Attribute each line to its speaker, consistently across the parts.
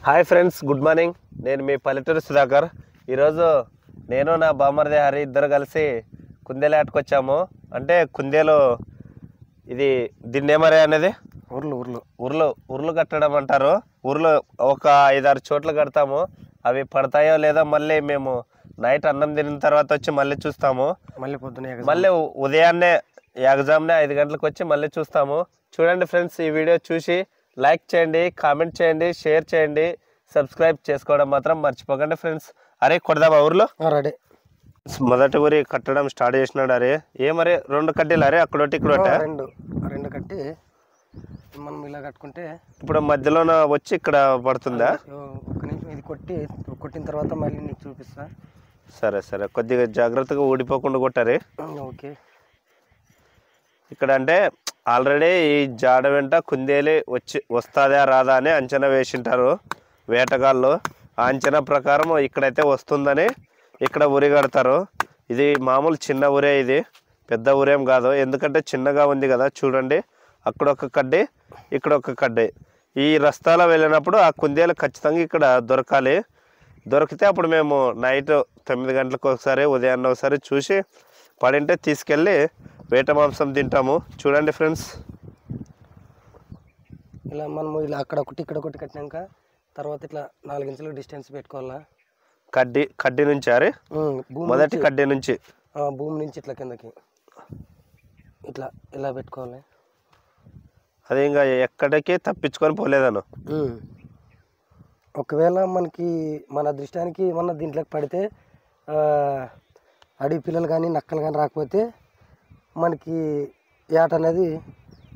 Speaker 1: Hi friends, good morning. నేను మీ పల్లెటూరు సుధాకర్. ఈరోజు నేను నా బామ్మర్ది హరి ఇద్దరు కలిసి కుందేలాటకు వచ్చాము. అంటే కుందేలు ఇది దీన్నేమరే అనేది ఉర్లు కట్టడం అంటారు. ఉర్లు ఒక 5-6 చోట్ల కడతాము. అవి పడతాయో లేదో మళ్ళీ మేము నైట్ అన్నం తిన్న తర్వాత వచ్చి మళ్ళీ చూస్తాము. మళ్ళీ ఉదయాన్నే ఎగ్జామ్నే 5 గంటలకు వచ్చి మళ్ళీ చూస్తాము. చూడండి ఫ్రెండ్స్, ఈ వీడియో చూసి లైక్ చేయండి, కామెంట్ చేయండి, షేర్ చేయండి, సబ్స్క్రైబ్ చేసుకోవడం మాత్రం మర్చిపోకండి ఫ్రెండ్స్. అరే కొడదామా ఊర్లో?
Speaker 2: రెడీ.
Speaker 1: మొదటి ఊరి కట్టడం స్టార్ట్ చేసినాడు. అరే ఏమరే 2 కడ్డీలు అరే అక్కడొట్టి ఇక్కడ
Speaker 2: రెండు కట్టి మనం ఇలా కట్టుకుంటే
Speaker 1: ఇప్పుడు మధ్యలోన వచ్చి ఇక్కడ పడుతుందా?
Speaker 2: ఒక్క నిమిషం ఇది కొట్టిన తర్వాత మళ్ళీ నీకు చూపిస్తా.
Speaker 1: సరే సరే, కొద్దిగా జాగ్రత్తగా ఊడిపోకుండా కొట్టారే.
Speaker 2: ఓకే.
Speaker 1: ఇక్కడ అంటే ఆల్రెడీ ఈ జాడ వెంట కుందేలు వస్తుందా రాదా అని అంచనా వేసింటారు వేటగాళ్ళు. ఆ అంచనా ప్రకారం ఇక్కడైతే వస్తుందని ఇక్కడ ఉరి కడతారు. ఇది మామూలు చిన్న ఊరే, ఇది పెద్ద ఊరేం కాదు. ఎందుకంటే చిన్నగా ఉంది కదా. చూడండి, అక్కడ ఒక కడ్డీ, ఇక్కడ ఒక కడ్డీ. ఈ రస్తాలో వెళ్ళినప్పుడు ఆ కుందేలు ఖచ్చితంగా ఇక్కడ దొరకాలి. దొరికితే అప్పుడు మేము నైట్ 9 గంటలకు ఒకసారి, ఉదయాన్నే ఒకసారి చూసి పడింటే తీసుకెళ్ళి వేట మాంసం తింటాము. చూడండి ఫ్రెండ్స్,
Speaker 2: ఇలా మనము ఇలా అక్కడ ఒకటి ఇక్కడ ఒకటి కట్టినాక తర్వాత ఇట్లా 4 ఇంచుల డిస్టెన్స్ పెట్టుకోవాలా.
Speaker 1: కడ్డీ నుంచి అరే మొదటి కడ్డీ నుంచి
Speaker 2: భూమి నుంచి ఇట్లా కిందకి ఇట్లా ఇలా పెట్టుకోవాలి.
Speaker 1: అది ఇంకా ఎక్కడికి తప్పించుకొని పోలేదను.
Speaker 2: ఒకవేళ మన దృష్టానికి ఏమన్నా దీంట్లోకి పడితే అడవి పిల్లలు కానీ నక్కలు కానీ రాకపోతే మనకి ఏట అనేది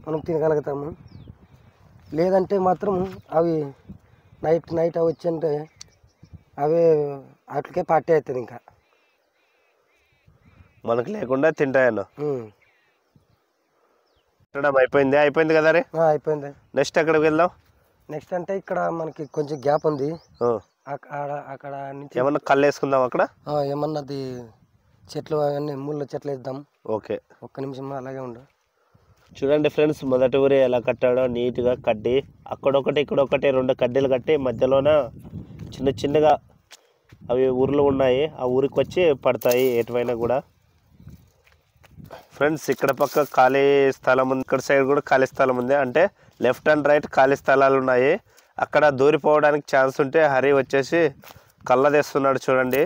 Speaker 2: మనం తినగలుగుతాము. లేదంటే మాత్రం అవి నైట్ అవి వచ్చి అవే వాటికే పార్టీ అవుతుంది. ఇంకా
Speaker 1: మనకు లేకుండా తింటాయను. అయిపోయింది కదా రే?
Speaker 2: అయిపోయింది.
Speaker 1: నెక్స్ట్ ఎక్కడికి వెళ్దాం?
Speaker 2: నెక్స్ట్ అంటే ఇక్కడ మనకి కొంచెం గ్యాప్ ఉంది. అక్కడ నుంచి
Speaker 1: ఏమన్నా కళ్ళు వేసుకుందాం అక్కడ.
Speaker 2: ఏమన్నది చెట్లు అవన్నీ ముళ్ళ చెట్లు వేద్దాం.
Speaker 1: ఓకే,
Speaker 2: ఒక్క నిమిషం అలాగే ఉండు.
Speaker 1: చూడండి ఫ్రెండ్స్, మొదటి ఊరి ఎలా కట్టాడో నీట్గా కడ్డీ. అక్కడొకటి ఇక్కడొకటి 2 కడ్డీలు కట్టి మధ్యలోన చిన్నగా అవి ఊర్లు ఉన్నాయి. ఆ ఊరికి వచ్చి పడతాయి ఎటువైనా కూడా. ఫ్రెండ్స్, ఇక్కడ పక్క ఖాళీ స్థలం ఉంది, ఇక్కడ సైడ్ కూడా ఖాళీ స్థలం ఉంది. అంటే లెఫ్ట్ అండ్ రైట్ ఖాళీ స్థలాలు ఉన్నాయి. అక్కడ దూరిపోవడానికి ఛాన్స్ ఉంటే హరి వచ్చేసి కళ్ళ తెస్తున్నాడు. చూడండి,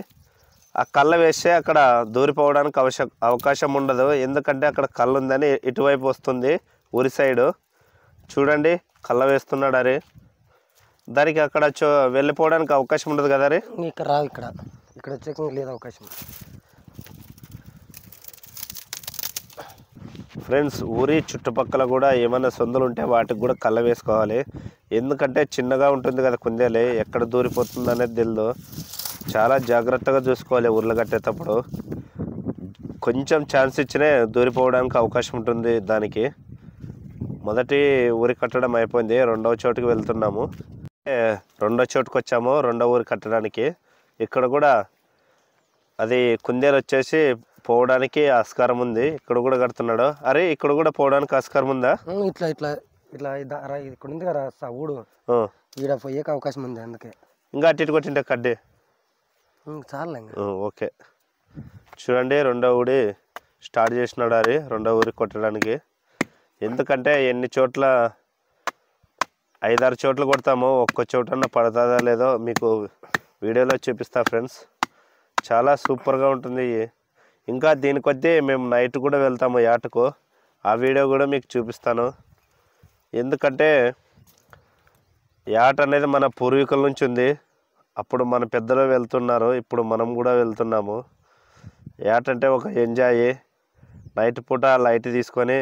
Speaker 1: ఆ కళ్ళ వేస్తే అక్కడ దూరిపోవడానికి అవకాశం ఉండదు. ఎందుకంటే అక్కడ కళ్ళు ఉందని ఇటువైపు వస్తుంది ఊరి సైడు. చూడండి, కళ్ళ వేస్తున్నాడు హరి. దానికి అక్కడ వెళ్ళిపోవడానికి అవకాశం ఉండదు కదా రే?
Speaker 2: ఇక్కడ రావు, ఇక్కడ వచ్చే లేదు అవకాశం.
Speaker 1: ఫ్రెండ్స్, ఊరి చుట్టుపక్కల కూడా ఏమైనా సొందులు ఉంటే వాటికి కూడా కళ్ళ వేసుకోవాలి. ఎందుకంటే చిన్నగా ఉంటుంది కదా కుందేలు, ఎక్కడ దూరిపోతుంది అనేది తెలియదు. చాలా జాగ్రత్తగా చూసుకోవాలి ఊర్లు కట్టేటప్పుడు. కొంచెం ఛాన్స్ ఇచ్చినే దూరిపోవడానికి అవకాశం ఉంటుంది దానికి. మొదటి ఊరి కట్టడం అయిపోయింది, 2వ చోటుకి వెళ్తున్నాము. 2వ చోటుకు వచ్చాము, 2వ ఊరి కట్టడానికి. ఇక్కడ కూడా అది కుందేలు వచ్చేసి పోవడానికి ఆస్కారం ఉంది. ఇక్కడ కూడా కడుతున్నాడు. అరే ఇక్కడ కూడా పోవడానికి ఆస్కారం ఉందా?
Speaker 2: ఇట్లా ఇట్లా ఇట్లా ఇక్కడ ఉంది కదా ఊడు, ఈడ పోయేక అవకాశం ఉంది. అందుకే
Speaker 1: ఇంకా అటు ఇటు కొట్టింటే కడ్డీ
Speaker 2: చాలా.
Speaker 1: ఓకే, చూడండి 2వ ఊడి స్టార్ట్ చేసినాడు అది 2వ ఊరి కొట్టడానికి. ఎందుకంటే ఎన్ని చోట్ల 5-6 చోట్ల కొడతాము, ఒక్క చోటన్నా పడుతుందా లేదో మీకు వీడియోలో చూపిస్తా ఫ్రెండ్స్. చాలా సూపర్గా ఉంటుంది. ఇంకా దీని కొద్దీ మేము నైట్ కూడా వెళ్తాము యాటకు. ఆ వీడియో కూడా మీకు చూపిస్తాను. ఎందుకంటే యాట అనేది మన పూర్వీకుల నుంచి ఉంది. అప్పుడు మన పెద్దలు వెళ్తున్నారు, ఇప్పుడు మనం కూడా వెళ్తున్నాము. యాట అంటే ఒక ఎంజాయ్. నైట్ పూట లైట్ తీసుకొని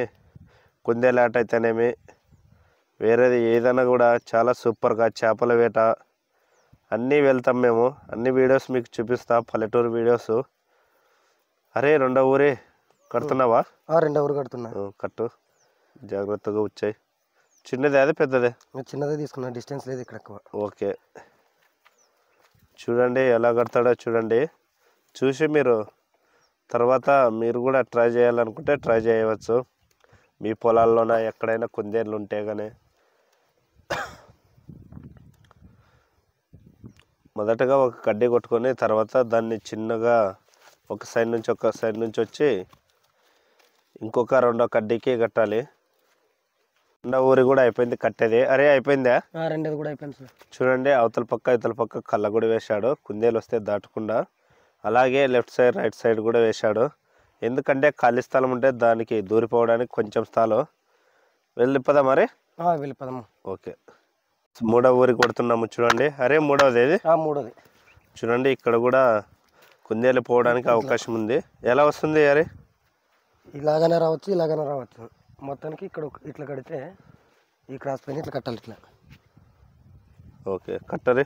Speaker 1: కుందేలాట అయితేనేమి వేరేది ఏదైనా కూడా చాలా సూపర్గా చేపల వేట అన్నీ వెళ్తాం మేము. అన్ని వీడియోస్ మీకు చూపిస్తా, పల్లెటూరు వీడియోస్. అరే 2వ ఊరే కడుతున్నావా?
Speaker 2: 2వ ఊరు కడుతున్నా.
Speaker 1: కట్టు, జాగ్రత్తగా వచ్చాయి. చిన్నదే అదే పెద్దదే?
Speaker 2: చిన్నదే తీసుకున్నా, డిస్టెన్స్ లేదు ఇక్కడ ఎక్కువ.
Speaker 1: ఓకే, చూడండి ఎలా కడతాడో చూడండి. చూసి మీరు తర్వాత మీరు కూడా ట్రై చేయాలనుకుంటే ట్రై చేయవచ్చు. మీ పొలాల్లోన ఎక్కడైనా కుందేళ్ళు ఉంటే కానీ మొదటగా ఒక కడ్డీ కొట్టుకొని తర్వాత దాన్ని చిన్నగా ఒక సైడ్ నుంచి వచ్చి ఇంకొక రెండో కడ్డీకి కట్టాలి. రెండో ఊరి కూడా అయిపోయింది కట్టేది. అరే అయిపోయిందా?
Speaker 2: రెండోది కూడా అయిపోయింది సార్.
Speaker 1: చూడండి ఇవతల పక్క కళ్ళ కూడా వేశాడు కుందేలు వస్తే దాటకుండా. అలాగే లెఫ్ట్ సైడ్ రైట్ సైడ్ కూడా వేశాడు. ఎందుకంటే ఖాళీ స్థలం ఉంటే దానికి దూరిపోవడానికి కొంచెం స్థలం. వెళ్ళిపోదా మరి?
Speaker 2: వెళ్ళిపోదాము.
Speaker 1: ఓకే, మూడో ఊరికి కొడుతున్నాము చూడండి. అరే మూడవది ఏది?
Speaker 2: మూడోది.
Speaker 1: చూడండి ఇక్కడ కూడా కుందేలు పోవడానికి అవకాశం ఉంది. ఎలా వస్తుంది? అరే
Speaker 2: ఇలాగనే రావచ్చు. మొత్తానికి ఇక్కడ ఇట్లా కడితే ఈ క్రాస్ పైన ఇట్లా కట్టాలి ఇట్లా.
Speaker 1: ఓకే కట్టరే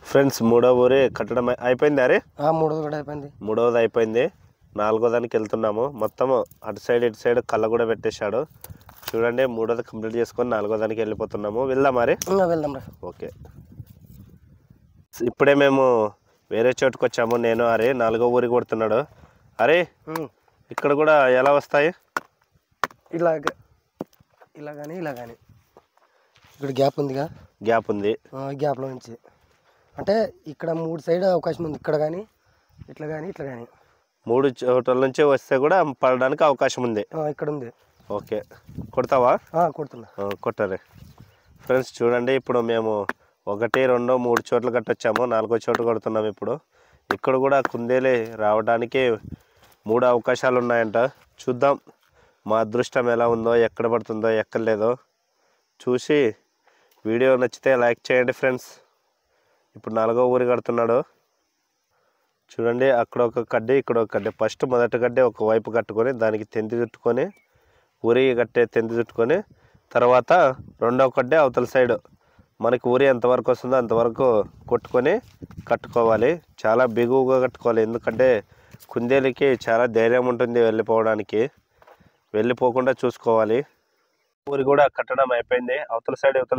Speaker 1: ఫ్రెండ్స్. మూడో ఊరి కట్టడం అయిపోయింది. అరే
Speaker 2: మూడోది కూడా అయిపోయింది.
Speaker 1: మూడవది అయిపోయింది. నాలుగో దానికి వెళ్తున్నాము. మొత్తము అటు సైడ్ ఇటు సైడ్ కళ్ళ కూడా పెట్టేశాడు. చూడండి మూడోది కంప్లీట్ చేసుకొని నాలుగో దానికి వెళ్ళిపోతున్నాము. వెళ్దాం మరి?
Speaker 2: వెళ్దాం రా.
Speaker 1: ఓకే, ఇప్పుడే మేము వేరే చోటుకు వచ్చాము. నేను అరే నాలుగో ఊరికి కొడుతున్నాడు. అరే ఇక్కడ కూడా ఎలా వస్తాయి?
Speaker 2: ఇలా కానీ ఇక్కడ గ్యాప్ ఉందిగా.
Speaker 1: గ్యాప్ ఉంది.
Speaker 2: గ్యాప్లో నుంచి అంటే ఇక్కడ 3 సైడ్ అవకాశం ఉంది. ఇక్కడ కానీ ఇట్లా కానీ
Speaker 1: 3 చోట్ల నుంచి వస్తే కూడా పడడానికి అవకాశం ఉంది.
Speaker 2: ఇక్కడ ఉంది.
Speaker 1: ఓకే కొడతావా?
Speaker 2: కొడుతున్నా.
Speaker 1: కొట్టరే ఫ్రెండ్స్. చూడండి ఇప్పుడు మేము 1, 2, 3 చోట్ల కట్టొచ్చాము. 4వ చోటు కొడుతున్నాము ఇప్పుడు. ఇక్కడ కూడా కుందేలు రావడానికి 3 అవకాశాలు ఉన్నాయంట. చూద్దాం మా అదృష్టం ఎలా ఉందో, ఎక్కడ పడుతుందో ఎక్కడ లేదో చూసి వీడియో నచ్చితే లైక్ చేయండి ఫ్రెండ్స్. ఇప్పుడు 4వ ఊరి కడుతున్నాడు. చూడండి అక్కడ ఒక కడ్డీ ఇక్కడ ఒక కడ్డీ. ఫస్ట్ మొదటి కడ్డీ ఒక వైపు కట్టుకొని దానికి తెంతి చుట్టుకొని ఊరి కట్టే తెంతి చుట్టుకొని తర్వాత రెండవ కడ్డీ అవతల సైడ్ మనకి ఊరి ఎంతవరకు వస్తుందో అంతవరకు కొట్టుకొని కట్టుకోవాలి. చాలా బిగువుగా కట్టుకోవాలి. ఎందుకంటే కుందేలుకి చాలా ధైర్యం ఉంటుంది వెళ్ళిపోవడానికి. వెళ్ళిపోకుండా చూసుకోవాలి. ఊరి కూడా కట్టడం అయిపోయింది. అవతల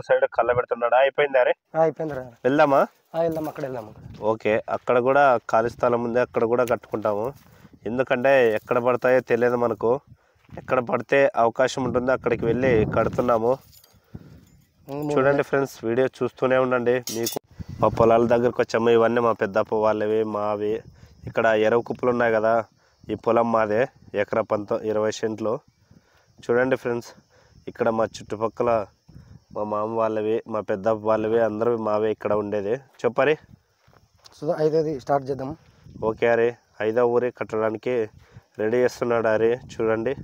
Speaker 1: సైడ్ కళ్ళ పెడుతున్నాడా? అయిపోయింది. అరే
Speaker 2: అయిపోయింది.
Speaker 1: వెళ్దామా?
Speaker 2: వెళ్దాం. అక్కడ వెళ్దాము.
Speaker 1: ఓకే, అక్కడ కూడా ఖాళీ స్థలం ఉంది. అక్కడ కూడా కట్టుకుంటాము. ఎందుకంటే ఎక్కడ పడతాయో తెలియదు మనకు. ఎక్కడ పడితే అవకాశం ఉంటుందో అక్కడికి వెళ్ళి కడుతున్నాము. చూడండి ఫ్రెండ్స్ వీడియో చూస్తూనే ఉండండి. మీకు మా పొలాల దగ్గరకు వచ్చాము. ఇవన్నీ మా పెద్దప్ప వాళ్ళవి, మావి. ఇక్కడ ఎరువు కుప్పలు ఉన్నాయి కదా, ఈ పొలం మాదే. ఎకరా 20 సెంట్లు. చూడండి ఫ్రెండ్స్ ఇక్కడ మా చుట్టుపక్కల మా మామ వాళ్ళవి, మా పెద్దప్ప వాళ్ళవి, అందరూ మావే ఇక్కడ ఉండేది. చెప్పరి
Speaker 2: 5వ స్టార్ట్ చేద్దాం.
Speaker 1: ఓకే అరే 5వ ఊరి కట్టడానికి రెడీ చేస్తున్నాడు. అరే చూడండి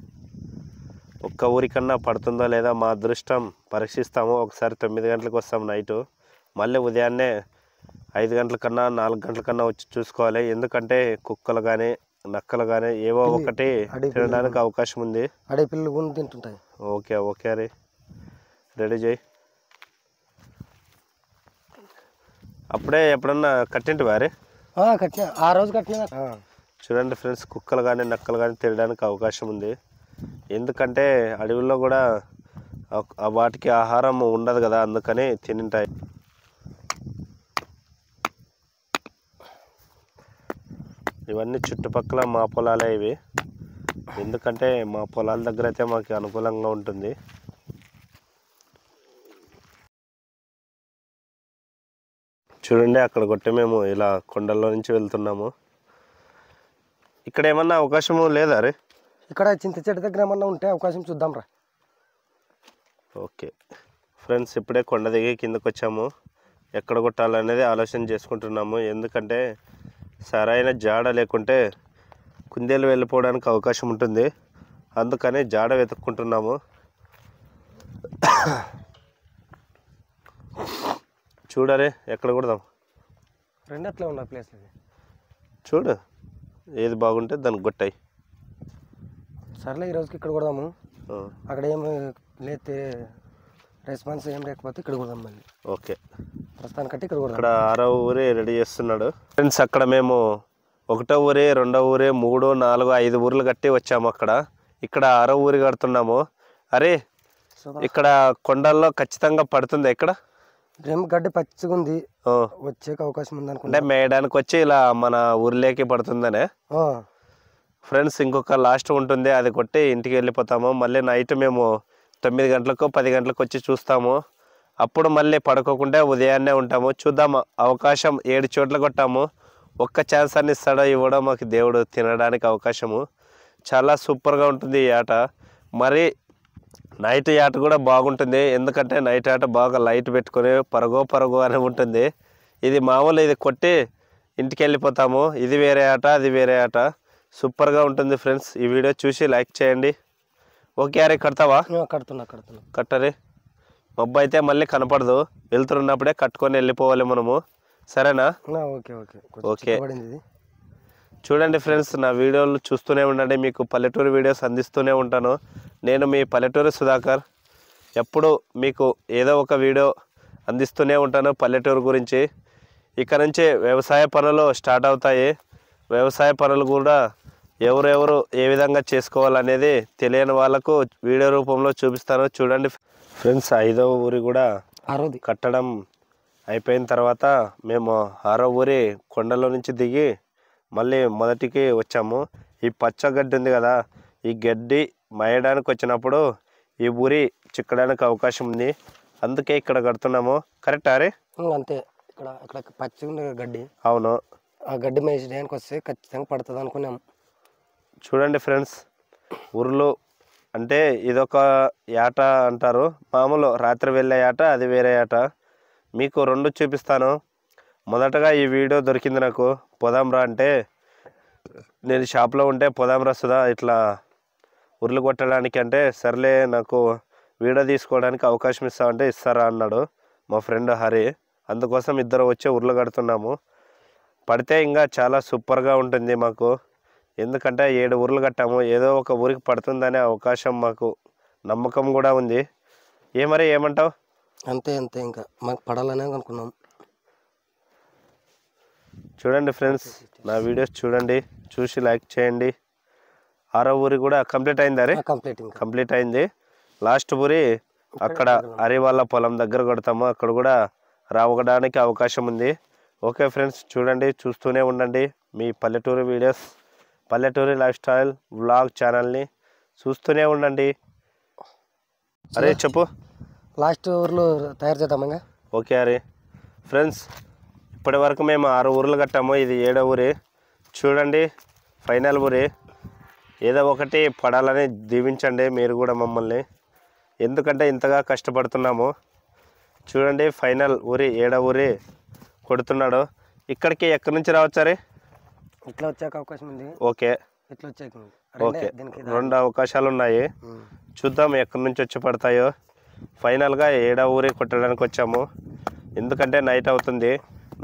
Speaker 1: ఒక్క ఊరికన్నా పడుతుందో లేదా మా అదృష్టం పరీక్షిస్తాము. ఒకసారి 9 గంటలకు వస్తాం నైటు. మళ్ళీ ఉదయాన్నే 5 గంటల కన్నా 4 గంటల కన్నా వచ్చి చూసుకోవాలి. ఎందుకంటే కుక్కలు కానీ నక్కలు కానీ ఏవో ఒకటి తినడానికి అవకాశం ఉంది.
Speaker 2: అడవి పిల్లలు కూడా తింటుంటాయి.
Speaker 1: ఓకే అరే రెడీ చేయి. అప్పుడే ఎప్పుడన్నా కట్టింటివా అరే?
Speaker 2: కట్టినా. ఆ రోజు కట్టినా.
Speaker 1: చూడండి ఫ్రెండ్స్ కుక్కలు కానీ నక్కలు కానీ తినడానికి అవకాశం ఉంది. ఎందుకంటే అడవుల్లో కూడా వాటికి ఆహారం ఉండదు కదా, అందుకని తింటాయి. ఇవన్నీ చుట్టుపక్కల మా పొలాలే ఇవి. ఎందుకంటే మా పొలాల దగ్గర అయితే మాకు అనుకూలంగా ఉంటుంది. చూడండి అక్కడ కొట్టి మేము ఇలా కొండల్లో నుంచి వెళ్తున్నాము. ఇక్కడ ఏమన్నా అవకాశం లేదా రే?
Speaker 2: ఇక్కడ చింత చెట్టు దగ్గర ఏమన్నా ఉంటే అవకాశం చూద్దాం రా.
Speaker 1: ఓకే ఫ్రెండ్స్ ఇప్పుడే కొండ దిగి కిందకు వచ్చాము. ఎక్కడ కొట్టాలనేది ఆలోచన చేసుకుంటున్నాము. ఎందుకంటే సరైన జాడ లేకుంటే కుందేలు వెళ్ళిపోవడానికి అవకాశం ఉంటుంది. అందుకని జాడ వెతుక్కుంటున్నాము. చూడరే ఎక్కడ కొడదాం?
Speaker 2: రెండట్లో ఉన్న ప్లేస్
Speaker 1: చూడు ఏది బాగుంటే దానికి కొట్టాయి.
Speaker 2: సర్లే ఈరోజుకి ఇక్కడ కొడదాము. అక్కడ ఏమి లేతే రెస్పాన్స్ ఏం లేకపోతే ఇక్కడ కొడదాం మళ్ళీ.
Speaker 1: ఓకే
Speaker 2: ప్రస్తుతానికంటే ఇక్కడ కొడదాం.
Speaker 1: ఇక్కడ 6వ ఊరే రెడీ చేస్తున్నాడు ఫ్రెండ్స్. అక్కడ మేము 1వ ఊరే 2వ ఊరే 3, 4, 5 ఊర్లు కట్టి వచ్చాము. ఇక్కడ 6వ ఊరి కడుతున్నాము. అరే ఇక్కడ కొండల్లో ఖచ్చితంగా పడుతుంది. ఇక్కడ
Speaker 2: గడ్డి పచ్చిగా ఉంది, వచ్చే అవకాశం ఉంది
Speaker 1: అంటే మేయడానికి వచ్చి ఇలా మన ఊర్లోకి పడుతుందనే. ఫ్రెండ్స్ ఇంకొక లాస్ట్ ఉంటుంది, అది కొట్టి ఇంటికి వెళ్ళిపోతాము. మళ్ళీ నైట్ మేము 9 గంటలకు 10 గంటలకు వచ్చి చూస్తాము. అప్పుడు మళ్ళీ పడుకోకుండా ఉదయాన్నే ఉంటాము. చూద్దాం, అవకాశం 7 చోట్ల కొట్టాము. ఒక్క ఛాన్స్ అని ఇస్తాడో ఇవ్వడం మాకు దేవుడు, తినడానికి అవకాశము. చాలా సూపర్గా ఉంటుంది ఈ ఆట. మరి నైట్ ఆట కూడా బాగుంటుంది, ఎందుకంటే నైట్ ఆట బాగా లైట్ పెట్టుకొని పరుగో అని ఉంటుంది. ఇది మామూలు, ఇది కొట్టి ఇంటికి వెళ్ళిపోతాము. ఇది వేరే ఆట, అది వేరే ఆట. సూపర్గా ఉంటుంది ఫ్రెండ్స్. ఈ వీడియో చూసి లైక్ చేయండి. ఓకే అరే, కడతావా?
Speaker 2: కడుతున్నా
Speaker 1: కట్టరే. మబ్బు అయితే మళ్ళీ కనపడదు, వెళ్తున్నప్పుడే కట్టుకొని వెళ్ళిపోవాలి మనము. సరేనా?
Speaker 2: Okay
Speaker 1: okay. చూడండి ఫ్రెండ్స్, నా వీడియోలు చూస్తూనే ఉండండి. మీకు పల్లెటూరు వీడియోస్ అందిస్తూనే ఉంటాను. నేను మీ పల్లెటూరు సుధాకర్. ఎప్పుడు మీకు ఏదో ఒక వీడియో అందిస్తూనే ఉంటాను పల్లెటూరు గురించి. ఇక నుంచి వ్యవసాయ పనులు స్టార్ట్ అవుతాయి. వ్యవసాయ పనులు కూడా ఎవరెవరు ఏ విధంగా చేసుకోవాలనేది తెలియని వాళ్ళకు వీడియో రూపంలో చూపిస్తాను. చూడండి ఫ్రెండ్స్, 5వ ఊరి కూడా కట్టడం అయిపోయిన తర్వాత మేము 6వ ఊరి కొండలో నుంచి దిగి మళ్ళీ మొదటికి వచ్చాము. ఈ పచ్చ గడ్డి ఉంది కదా, ఈ గడ్డి మేయడానికి వచ్చినప్పుడు ఈ ఊరి చిక్కడానికి అవకాశం ఉంది, అందుకే ఇక్కడ కడుతున్నాము. కరెక్ట్ అరే?
Speaker 2: అంతే. ఇక్కడ పచ్చ గడ్డి.
Speaker 1: అవును,
Speaker 2: ఆ గడ్డి మేయడానికి వస్తే ఖచ్చితంగా పడుతుంది అనుకున్నాము.
Speaker 1: చూడండి ఫ్రెండ్స్, ఊర్లు అంటే ఇదొక ఆట అంటారు. మామూలు రాత్రి వెళ్ళే ఆట, అది వేరే ఆట. మీకు 2 చూపిస్తాను. మొదటగా ఈ వీడియో దొరికింది నాకు. పోదాంరా అంటే, నేను షాప్లో ఉంటే పోదాంరా సుధా ఇట్లా ఉర్లు కొట్టడానికి అంటే, సర్లే నాకు వీడియో తీసుకోవడానికి అవకాశం ఇస్తామంటే ఇస్తారా అన్నాడు మా ఫ్రెండ్ హరి. అందుకోసం ఇద్దరు వచ్చి ఉర్లు కడుతున్నాము. పడితే ఇంకా చాలా సూపర్గా ఉంటుంది మాకు, ఎందుకంటే 7 ఊర్లు కట్టాము. ఏదో ఒక ఊరికి పడుతుందనే అవకాశం మాకు నమ్మకం కూడా ఉంది. ఏమంటావు?
Speaker 2: అంతే ఇంకా మాకు పడాలనే అనుకున్నాం.
Speaker 1: చూడండి ఫ్రెండ్స్, నా వీడియోస్ చూడండి, చూసి లైక్ చేయండి. 6వ ఊరి కూడా కంప్లీట్ అయింది. అరే కంప్లీట్ అయింది. లాస్ట్ ఊరి అక్కడ హరి వాళ్ళ పొలం దగ్గర కొడతాము, అక్కడ కూడా రావడానికి అవకాశం ఉంది. ఓకే ఫ్రెండ్స్, చూడండి, చూస్తూనే ఉండండి మీ పల్లెటూరు వీడియోస్. పల్లెటూరి లైఫ్ స్టైల్ వ్లాగ్ ఛానల్ని చూస్తూనే ఉండండి. అరే చెప్పు.
Speaker 2: లాస్ట్ ఊర్లో తయారు చేద్దామంగా.
Speaker 1: ఓకే అరే. ఫ్రెండ్స్, ఇప్పటి వరకు మేము 6 ఊర్లు కట్టాము. ఇది 7వ ఊరి. చూడండి, ఫైనల్ ఊరి. ఏదో ఒకటి పడాలని దీవించండి మీరు కూడా మమ్మల్ని, ఎందుకంటే ఇంతగా కష్టపడుతున్నాము. చూడండి, ఫైనల్ ఊరి 7వ ఊరి కొడుతున్నాడు. ఇక్కడికి ఎక్కడి నుంచి రావచ్చారే?
Speaker 2: ఇట్లా వచ్చాక అవకాశం ఉంది.
Speaker 1: ఓకే,
Speaker 2: ఇట్లా వచ్చాక
Speaker 1: ఓకే, 2 అవకాశాలు ఉన్నాయి. చూద్దాం ఎక్కడి నుంచి వచ్చి పడతాయో. ఫైనల్గా 7వ ఊరి కొట్టడానికి వచ్చాము, ఎందుకంటే నైట్ అవుతుంది.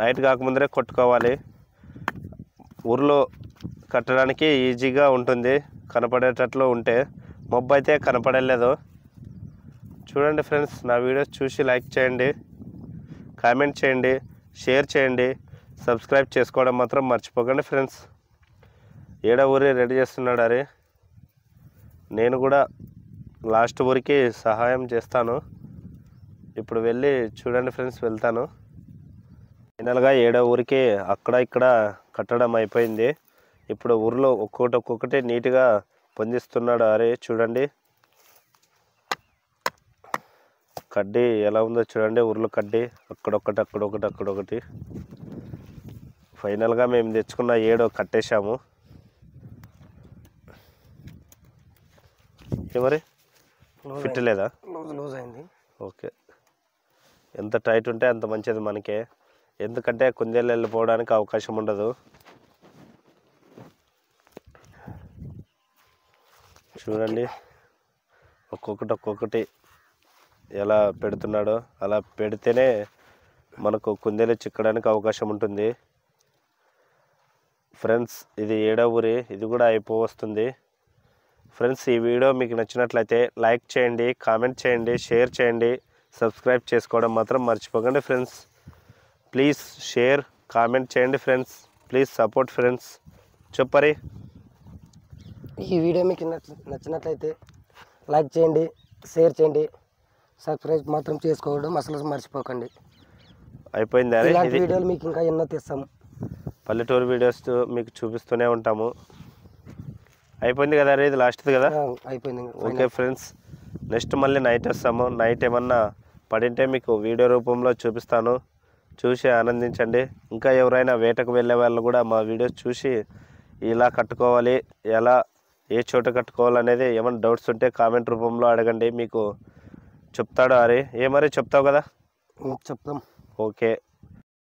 Speaker 1: నైట్ కాకముందరే కొట్టుకోవాలి. ఊర్లో కట్టడానికి ఈజీగా ఉంటుంది కనపడేటట్లు ఉంటే. మబ్బు అయితే కనపడలేదు. చూడండి ఫ్రెండ్స్, నా వీడియోస్ చూసి లైక్ చేయండి, కామెంట్ చేయండి, షేర్ చేయండి, సబ్స్క్రైబ్ చేసుకోవడం మాత్రం మర్చిపోకండి ఫ్రెండ్స్. 7వ ఊరి రెడీ చేస్తున్నాడు అరే. నేను కూడా లాస్ట్ ఊరికి సహాయం చేస్తాను. ఇప్పుడు వెళ్ళి చూడండి ఫ్రెండ్స్, వెళ్తాను. ఫైనల్గా 7వ ఊరికి అక్కడ ఇక్కడ కట్టడం అయిపోయింది. ఇప్పుడు ఊర్లో ఒక్కొక్కటి నీట్గా పొందిస్తున్నాడు అరే. చూడండి కడ్డీ ఎలా ఉందో చూడండి, ఊర్లో కడ్డీ అక్కడొకటి. ఫైనల్గా మేము తెచ్చుకున్న 7 కట్టేశాము. మరి ఫిట్ లేదా?
Speaker 2: లూజ్ అయింది.
Speaker 1: ఓకే, ఎంత టైట్ ఉంటే అంత మంచిది మనకే, ఎందుకంటే కుందేలు వెళ్ళిపోవడానికి అవకాశం ఉండదు. చూడండి, ఒక్కొక్కటి ఎలా పెడుతున్నాడో. అలా పెడితేనే మనకు కుందేలు చిక్కడానికి అవకాశం ఉంటుంది. ఫ్రెండ్స్, ఇది 7వ ఊరి, ఇది కూడా అయిపోవస్తుంది. ఫ్రెండ్స్, ఈ వీడియో మీకు నచ్చినట్లయితే లైక్ చేయండి, కామెంట్ చేయండి, షేర్ చేయండి, సబ్స్క్రైబ్ చేసుకోవడం మాత్రం మర్చిపోకండి ఫ్రెండ్స్. ప్లీజ్ షేర్, కామెంట్ చేయండి ఫ్రెండ్స్. Please support friends. చెప్పరి.
Speaker 2: ఈ వీడియో మీకు నచ్చినట్లయితే లైక్ చేయండి, షేర్ చేయండి, సబ్స్క్రైబ్ మాత్రం చేసుకోవడం అసలు మర్చిపోకండి.
Speaker 1: అయిపోయింది.
Speaker 2: ఇలాంటి వీడియోలు మీకు ఇంకా ఎన్నో తెస్తాము.
Speaker 1: పల్లెటూరు వీడియోస్ మీకు చూపిస్తూనే ఉంటాము. అయిపోయింది కదా రే, ఇది లాస్ట్ది కదా.
Speaker 2: అయిపోయింది.
Speaker 1: ఓకే ఫ్రెండ్స్, నెక్స్ట్ మళ్ళీ నైట్ వస్తాము. నైట్ ఏమన్నా పడింటే మీకు వీడియో రూపంలో చూపిస్తాను, చూసి ఆనందించండి. ఇంకా ఎవరైనా వేటకు వెళ్ళే వాళ్ళు కూడా మా వీడియోస్ చూసి ఇలా కట్టుకోవాలి, ఎలా ఏ చోట కట్టుకోవాలనేది ఏమైనా డౌట్స్ ఉంటే కామెంట్ రూపంలో అడగండి, మీకు చెప్తాడు హరి. మరి చెప్తావు కదా?
Speaker 2: చెప్తాం.
Speaker 1: ఓకే.